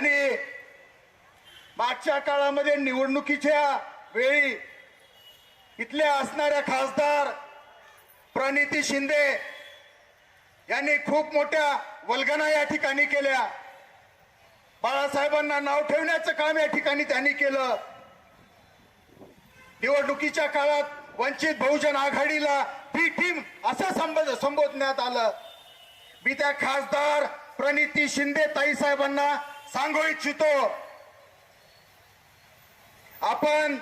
आणि मागच्या काळामध्ये निवडणुकीच्या वेळी इथल्या असणाऱ्या खासदार प्रणिती शिंदे यांनी खूप मोठ्या वल्गना या ठिकाणी केल्या. बाळासाहेबांना नाव ठेवण्याचं काम या ठिकाणी त्यांनी केलं. निवडणुकीच्या काळात वंचित बहुजन आघाडीला बी टीम असं संबोधण्यात आलं. मी त्या खासदार प्रणिती शिंदे ताईसाहेबांना सांगू इच्छितो, आपण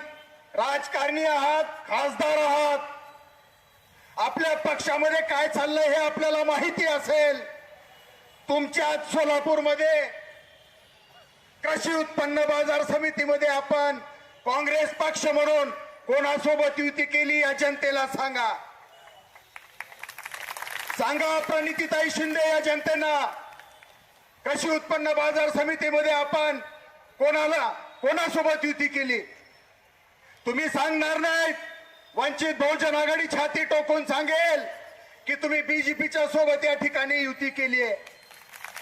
राजकारणी आहात, खासदार आहात, आपल्या पक्षामध्ये काय चाललंय हे आपल्याला माहिती असेल. तुमच्या सोलापूरमध्ये कृषी उत्पन्न बाजार समितीमध्ये आपण काँग्रेस पक्ष म्हणून कोणासोबत युती केली या जनतेला सांगा. सांगा प्रणितीताई शिंदे या जनतेना, कृषी उत्पन्न बाजार समितीमध्ये आपण कोणासोबत युती केली. तुम्ही सांगणार नाहीत. वंचित बहुजन आघाडी छाती टोकून सांगेल की तुम्ही बीजेपीच्या सोबत या ठिकाणी युती केली आहे.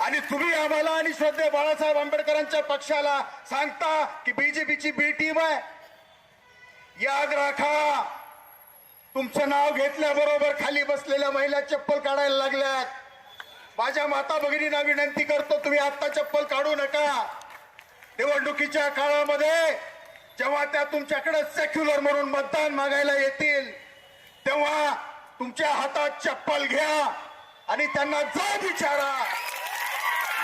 आणि तुम्ही आम्हाला आणि श्रद्धेय बाळासाहेब आंबेडकरांच्या पक्षाला सांगता की बीजेपीची बी टीम आहे. याद राखा, तुमचं नाव घेतल्याबरोबर खाली बसलेल्या महिला चप्पल काढायला लागल्यात. माझ्या माता भगिनींना विनंती करतो, तुम्ही आता चप्पल काढू नका. निवडणुकीच्या काळामध्ये जेव्हा त्या तुमच्याकडे सेक्युलर म्हणून मतदान मागायला येतील तेव्हा तुमच्या हातात चप्पल घ्या आणि त्यांना जा विचारा.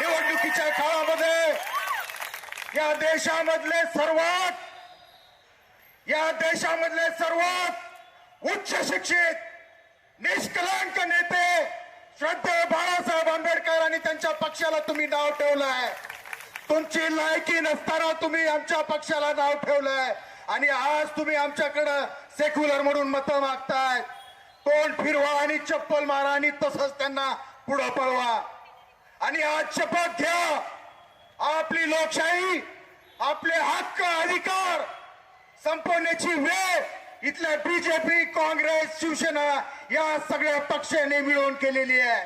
निवडणुकीच्या काळामध्ये या देशामधले सर्वात उच्च शिक्षित निष्कलंक नेते श्रद्धेय बाळासाहेब आंबेडकर आणि त्यांच्या पक्षाला तुम्ही नाव ठेवलंय. तुमची लायकी नसताना तुम्ही आमच्या पक्षाला नाव ठेवलंय आणि आज तुम्ही आमच्याकडं सेक्युलर म्हणून मतं मागताय. तोंड फिरवा आणि चप्पल मारा आणि तसंच त्यांना पुढे पळवा. आणि आज शपथ घ्या, आपली लोकशाही, आपले हक्क अधिकार संपवण्याची वेळ इथल्या बीजेपी, काँग्रेस, शिवसेना या सगळ्या पक्षांनी मिळून केलेली आहे.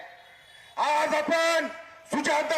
आज आपण सुजाता